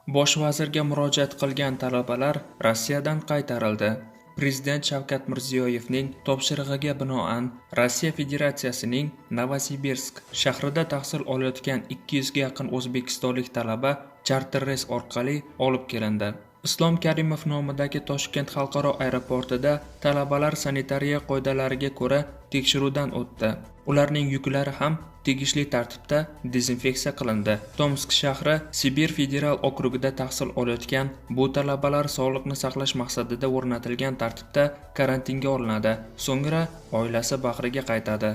Bosh vazirga murojaat qilgan talabalar Rossiyadan qaytarildi. Prezident Shavkat Mirziyoyevning topshirig'iga binoan Rossiya Federatsiyasining Novosibirsk shahrida tahsil olayotgan 200 ga yaqin o'zbekistonlik talaba charter reys orqali olib kelindi. Islom Karimov nomidagi Toshkent xalqaro aeroportida talabalar sanitariya qoidalariga ko'ra tekshiruvdan o'tdi. Ularning yuklari ham tegishli tartibda dezinfeksiya qilindi. Tomsk shahri Sibir federal okrugida tahsil olayotgan bu talabalar sog'liqni saqlash maqsadida o'rnatilgan tartibda karantinga olinadi, so'ngra oilasi bag'riga qaytadi.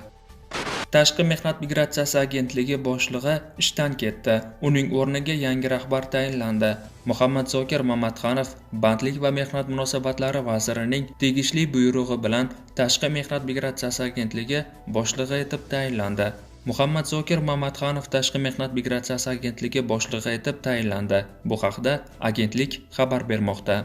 Tashqi mehnat migratsiyasi agentligi boshlig'i ishdan ketdi. Uning o'rniga yangi rahbar tayinlandi. Muhammad Zokir Mamatxonov Bandlik va mehnat munosabatlari vazirining tegishli buyrug'i bilan Tashqi mehnat migratsiyasi agentligi boshlig'i etib tayinlandi. Muhammad Zokir Mamatxonov Tashqi mehnat migratsiyasi agentligi boshlig'i etib tayinlandi. Bu haqda agentlik xabar bermoqda.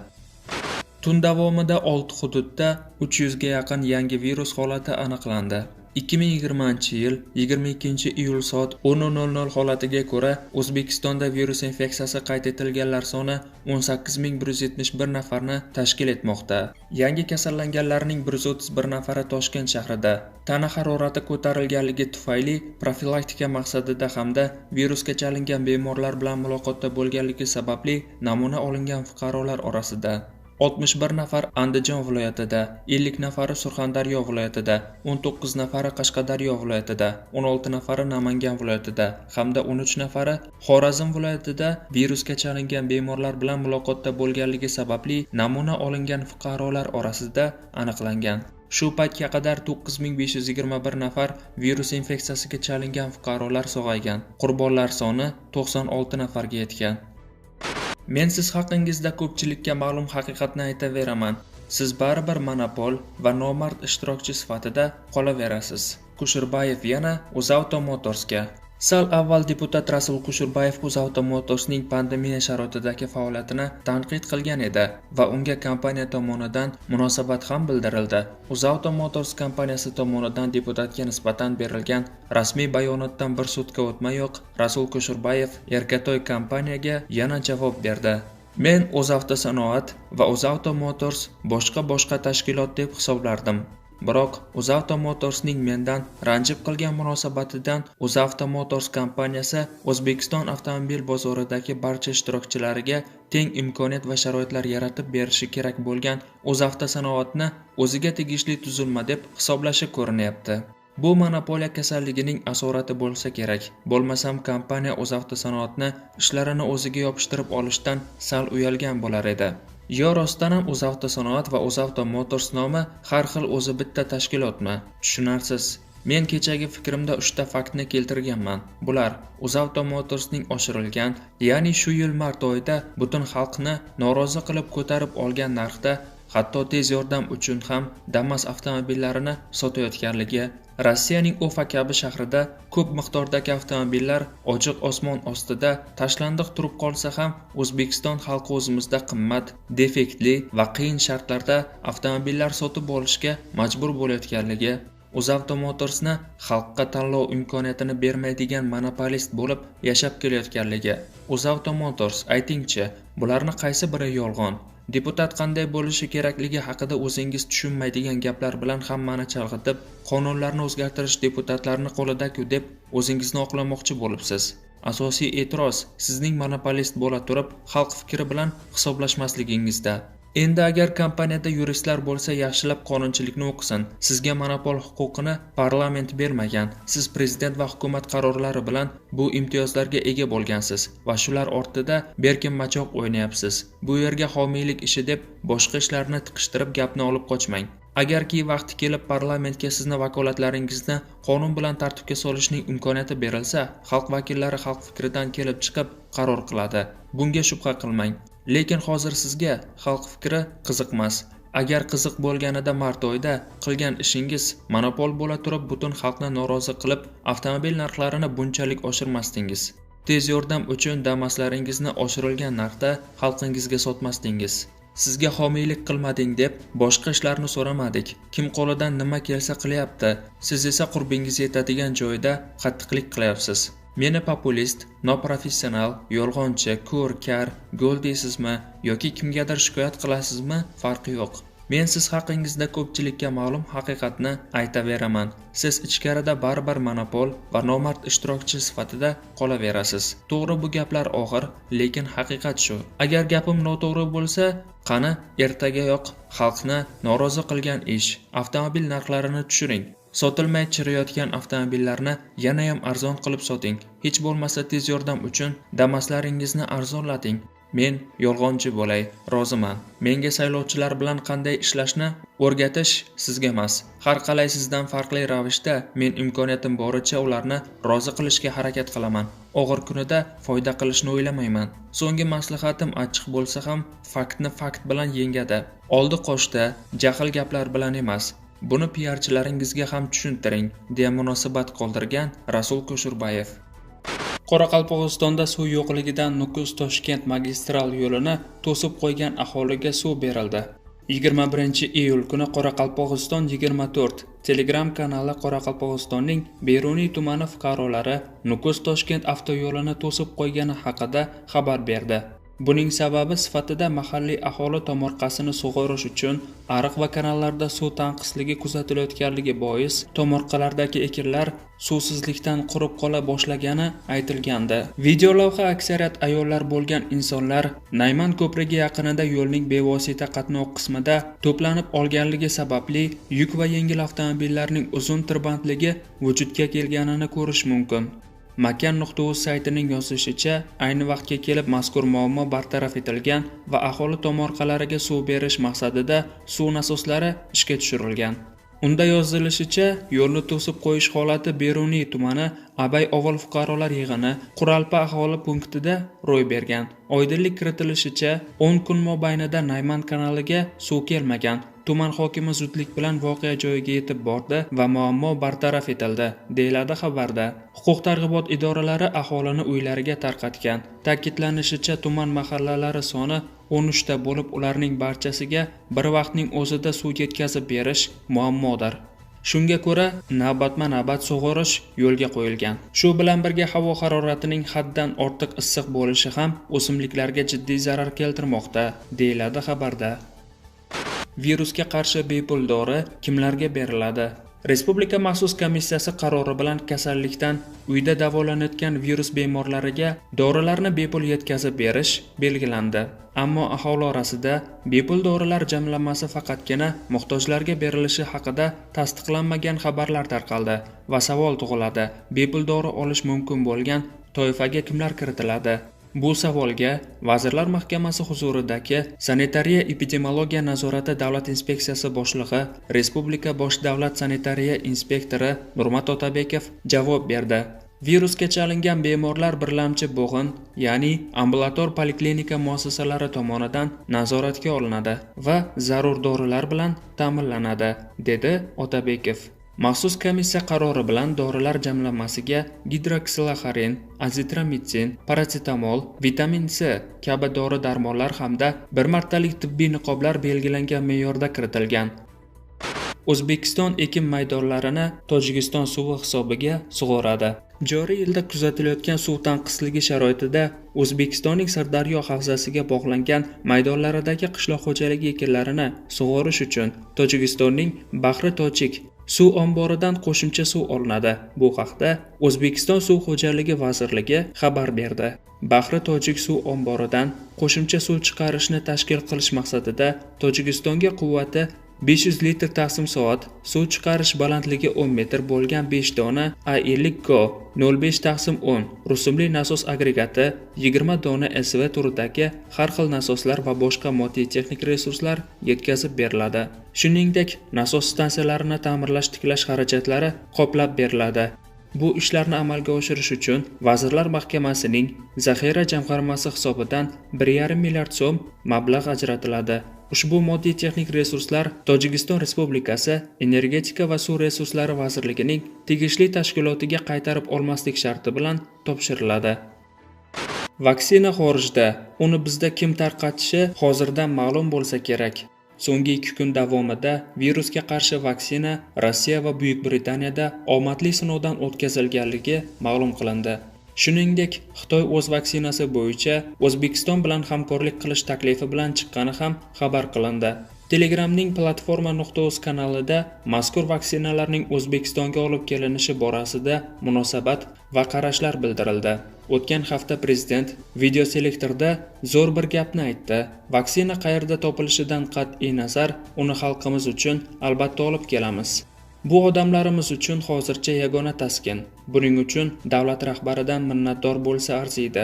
Tun davomida 6 hududda 300 ga yaqin yangi virus holati aniqlandi. 2020-yil 22-iyul soat 10:00 holatiga ko'ra O'zbekistonda virus infeksiyasi qayd etilganlar soni 18171 nafarni tashkil etmoqda. Yangi kasallanganlarning 131 nafari Toshkent shahrida. Tana harorati ko'tarilganligi tufayli profilaktika maqsadida hamda virusga chalingan bemorlar bilan muloqotda bo'lganligi sababli namuna olingan fuqarolar orasida 61 nafar Andijon viloyatida, 50 nafari Surxondaryo viloyatida, 19 nafari Qashqadaryo viloyatida, 16 nafari Namangan viloyatida hamda 13 nafari Xorazm viloyatida virusga chalingan bemorlar bilan muloqotda bo'lganligi sababli namuna olingan fuqarolar orasida aniqlangan. Shu paytga qadar 9521 nafar virus infeksiyasiga chalingan fuqarolar sog'aygan. Qurbonlar soni 96 nafarga yetgan. Men siz haqingizda ko'pchilikka ma'lum haqiqatni aytaveraman. Siz baribir monopol va nomard ishtirokchi sifatida qolaverasiz. Kusherbayev yana UzAuto Motorsga. Sal avval deputat Rasul Kusherbayev UzAuto Motorsning pandemiya sharoitidagi faoliyatini tanqid qilgan edi va unga kompaniya tomonidan munosabat ham bildirildi. UzAuto Motors kompaniyasi tomonidan deputatga nisbatan berilgan rasmiy bayonotdan bir sutka o'tmayoq Rasul Kusherbayev Erkatoy kompaniyaga yana javob berdi. Men O'zavtosanoat va UzAuto Motors boshqa tashkilot deb hisoblardim. Biroq UzAuto Motorsning mendan ranjib qilgan munosabatidan UzAuto Motors kompaniyasi O'zbekiston avtomobil bozoridagi barcha ishtirokchilariga teng imkoniyat va sharoitlar yaratib berishi kerak bo'lgan O'zavtosanoatni o'ziga tegishli tuzilma deb hisoblashi ko'rinyapti. Bu monopoliya kasalligining asorati bo'lsa kerak. Bo'lmasam kompaniya O'zavtosanoatni ishlarini o'ziga yopishtirib olishdan sal uyalgan bo'lar edi. Yo rostdan ham UzAutoSanoat va UzAuto Motors nomi har xil o'zi bitta tashkilotmi? Tushunarsiz. Men kechagi fikrimda 3 ta faktni keltirganman. Bular UzAuto Motorsning oshirilgan, ya'ni shu yil mart oyida butun xalqni norozi qilib ko'tarib olgan narxda hatto tez yordam uchun ham Damas avtomobillarini sotayotganligi, Rossiyaning Ufa kabi shahrida ko'p miqdordagi avtomobillar ochiq osmon ostida tashlandiq turib qolsa ham O'zbekiston xalqi o'zimizda qimmat, defektli va qiyin shartlarda avtomobillar sotib olishga majbur bo'layotganligi, UzAuto Motorsni xalqqa tanlov imkoniyatini bermaydigan monopolist bo'lib yashab kelayotganligi. UzAuto Motors, aytingchi, bularni qaysi biri yolg'on? Deputat qanday bo'lishi kerakligi haqida o'zingiz tushunmaydigan gaplar bilan hammani chalg'itib, qonunlarni o'zgartirish deputatlarni qo'lida-ku deb o'zingizni oqlamoqchi bo'libsiz. Asosiy e'tiroz sizning monopolist bo'la turib, xalq fikri bilan hisoblashmasligingizda. Endi agar kompaniyada yuristlar bo'lsa, yaxshilab qonunchilikni o'qisin. Sizga monopol huquqini parlament bermagan. Siz prezident va hukumat qarorlari bilan bu imtiyozlarga ega bo'lgansiz va shular ortida berkinmachoq o'ynayapsiz. Bu yerga homiylik ishi deb boshqa ishlarni tiqishtirib gapni olib qochmang. Agarki vaqti kelib parlamentga sizni vakolatlaringizni qonun bilan tartibga solishning imkoniyati berilsa, xalq vakillari xalq fikridan kelib chiqib qaror qiladi. Bunga shubha qilmang. Lekin hozir sizga xalq fikri qiziqmas. Agar qiziq bo'lganida mart oyida qilgan ishingiz monopol bo'la turib butun xalqni norozi qilib avtomobil narxlarini bunchalik oshirmasdingiz. Tez yordam uchun Damaslaringizni oshirilgan narxda xalqingizga sotmasdingiz. Sizga homiylik qilmading deb boshqa ishlarni so'ramadik. Kim qo'lidan nima kelsa qilyapti. Siz esa qurbingiz yetadigan joyda qattiqlik qilyapsiz. Meni populist, noprofessional, yolg'onchi, ko'r, kar, go'l deysizmi yoki kimgadir shikoyat qilasizmi, farqi yo'q. Men siz haqingizda ko'pchilikka ma'lum haqiqatni aytaveraman. Siz ichkarida baribir monopol va nomard ishtirokchi sifatida qolaverasiz. To'g'ri, bu gaplar og'ir, lekin haqiqat shu. Agar gapim noto'g'ri bo'lsa, qani ertagayoq xalqni norozi qilgan ish, avtomobil narxlarini tushiring. Sotilmay chiriyotgan avtomobillarni yanayam arzon qilib soting. Hech bo'lmasa tez yordam uchun Damas'laringizni arzonlating. Men yolg'onchi bo'lay, roziman. Menga saylovchilar bilan qanday ishlashni o'rgatish sizga emas. Har qalay sizdan farqli ravishda men imkoniyatim boricha ularni rozi qilishga harakat qilaman. Og'ir kunida foyda qilishni o'ylamayman. So'nggi maslahatim achchiq bo'lsa ham faktni fakt bilan yengadi. Oldi qo'shda, jahl gaplar bilan emas. Buni piarchilaringizga ham tushuntiring, deya munosabat qoldirgan Rasul Kusherbayev. Qoraqalpog'istonda suv yo'qligidan Nukus-Toshkent magistral yo'lini to'sib qo'ygan aholiga suv berildi. 21-iyul kuni Qoraqalpog'iston 24 Telegram kanali Qoraqalpog'istonning Beruniy tumani fuqarolari Nukus-Toshkent avtoyo'lini to'sib qo'ygani haqida xabar berdi. Buning sababi sifatida mahalliy aholi tomorqasini sug'orish uchun ariq va kanallarda suv tanqisligi kuzatilayotganligi bois tomorqalardagi ekinlar suvsizlikdan qurib qola boshlagani aytilgandi. Video lavha aksariyat ayollar bo'lgan insonlar Nayman ko'prigi yaqinida yo'lning bevosita qatnov qismida to'planib olganligi sababli yuk va yengil avtomobillarning uzun tirbandligi vujudga kelganini ko'rish mumkin. Makan.uz saytining yozishicha, ayni vaqtga kelib mazkur muammo bartaraf etilgan va aholi tomorqalariga suv berish maqsadida suv nasoslari ishga tushirilgan. Unda yozilishicha, yo'lni to'sib qo'yish holati Beruniy tumani Abay Ovul fuqarolar yig'ini Quralpa aholi punktida ro'y bergan. Oydinlik kiritilishicha, 10 kun mobaynida Nayman kanaliga suv kelmagan. Tuman hokimi zudlik bilan voqea joyiga yetib bordi va muammo bartaraf etildi, deyiladi xabarda. Huquq-tartibot idoralari aholini uylariga tarqatgan. Ta'kidlanishicha, tuman mahallalari soni 13 ta bo'lib, ularning barchasiga bir vaqtning o'zida suv yetkazib berish muammodir. Shunga ko'ra, navbatma-navbat sug'orish yo'lga qo'yilgan. Shu bilan birga havo haroratining haddan ortiq issiq bo'lishi ham o'simliklarga jiddiy zarar keltirmoqda, deyiladi xabarda. Virusga qarshi bepul dori kimlarga beriladi? Respublika maxsus komissiyasi qarori bilan kasallikdan uyda davolanayotgan virus bemorlariga dorilarni bepul yetkazib berish belgilandi. Ammo aholi orasida bepul dorilar jamlanmasi faqatgina muhtojlarga berilishi haqida tasdiqlanmagan xabarlar tarqaldi va savol tug'iladi. Bepul dori olish mumkin bo'lgan toifaga kimlar kiritiladi? Bu savolga Vazirlar Mahkamasi huzuridagi Sanitariya-epidemiologiya nazorati davlat inspeksiyasi boshlig'i, Respublika bosh davlat sanitariya inspektori Nurmat Otabekov javob berdi. Virusga chalingan bemorlar birlamchi bo'g'in, ya'ni ambulator poliklinika muassasalari tomonidan nazoratga olinadi va zarur dorilar bilan ta'minlanadi, dedi Otabekov. Maxsus komissiya qarori bilan dorilar jamlanmasiga gidroksiloxarin, azitromitsin, parasetamol, vitamin C kabi dori-darmonlar hamda bir martalik tibbiy niqoblar belgilangan me'yorda kiritilgan. O'zbekiston ekin maydonlarini Tojikiston suvi hisobiga sug'oradi. Joriy yilda kuzatilayotgan suv tanqisligi sharoitida O'zbekistonning Sirdaryo havzasiga bog'langan maydonlaridagi qishloq xo'jaligi ekinlarini sug'orish uchun Tojikistonning Bahri Tojik suv omboridan qo'shimcha suv olinadi. Bu haqda O'zbekiston Suv xo'jaligi vazirligi xabar berdi. Bahri Tojik suv omboridan qo'shimcha suv chiqarishni tashkil qilish maqsadida Tojikistonga quvvati 500 litr taqsim soat, suv chiqarish balandligi 10 metr bo'lgan 5 dona A50Go 05/10 rusumli nasos agregati, 20 dona SV turidagi har xil nasoslar va boshqa moddiy texnik resurslar yetkazib beriladi. Shuningdek, nasos stansiyalarini ta'mirlash, tiklash xarajatlari qoplab beriladi. Bu ishlarni amalga oshirish uchun Vazirlar Mahkamasining zaxira jamg'armasi hisobidan 1,5 milliard so'm mablag' ajratiladi. Ushbu moddiy texnik resurslar Tojikiston Respublikasi Energetika va suv resurslari vazirligining tegishli tashkilotiga qaytarib olmaslik sharti bilan topshiriladi. Vaksina xorijda, uni bizda kim tarqatishi hozirdan ma'lum bo'lsa kerak. So'nggi 2 kun davomida virusga qarshi vaksina Rossiya va Buyuk Britaniyada omadli sinovdan o'tkazilganligi ma'lum qilindi. Shuningdek, Xitoy o'z vaksinasi bo'yicha O'zbekiston bilan hamkorlik qilish taklifi bilan chiqqani ham xabar qilindi. Telegramning platforma.uz kanalida mazkur vaksinalarning O'zbekistonga olib kelinishi borasida munosabat va qarashlar bildirildi. O'tgan hafta prezident videoselektorda zo'r bir gapni aytdi. Vaksina qayerda topilishidan qat'iy nazar, uni xalqimiz uchun albatta olib kelamiz. Bu odamlarimiz uchun hozircha yagona taskin. Buning uchun davlat rahbaridan minnatdor bo'lsa arziydi.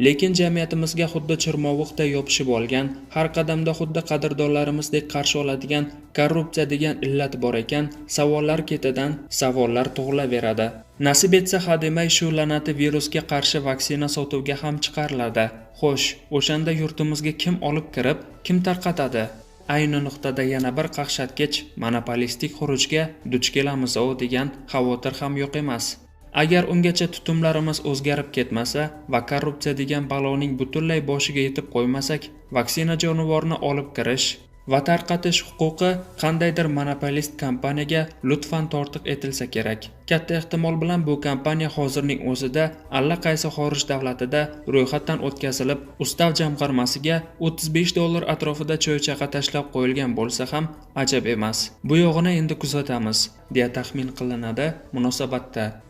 Lekin jamiyatimizga xuddi chirmovuqday yopishib olgan, har qadamda xuddi qadrdonlarimizdek qarshi oladigan korrupsiya degan illat bor ekan, savollar ketidan savollar tug'ilaveradi. Nasib etsa hademay shu la'nati virusga qarshi vaksina sotuvga ham chiqariladi. Xo'sh, o'shanda yurtimizga kim olib kirib, kim tarqatadi? Ayni nuqtada yana bir qaqshatgich monopolistik xurujga duch kelamiz-o degan xavotir ham yo'q emas. Agar ungacha tutumlarimiz o'zgarib ketmasa va korrupsiya degan baloning butunlay boshiga yetib qo'ymasak, vaksina jonivorni olib kirish va tarqatish huquqi qandaydir monopolist kompaniyaga lutfan tortiq etilsa kerak. Katta ehtimol bilan bu kompaniya hozirning o'zida allaqaysi xorij davlatida ro'yxatdan o'tkazilib, ustav jamg'armasiga $35 atrofida choy-chaqa tashlab qo'yilgan bo'lsa ham ajab emas. Bu yog'ini endi kuzatamiz, deya taxmin qilinadi munosabatda.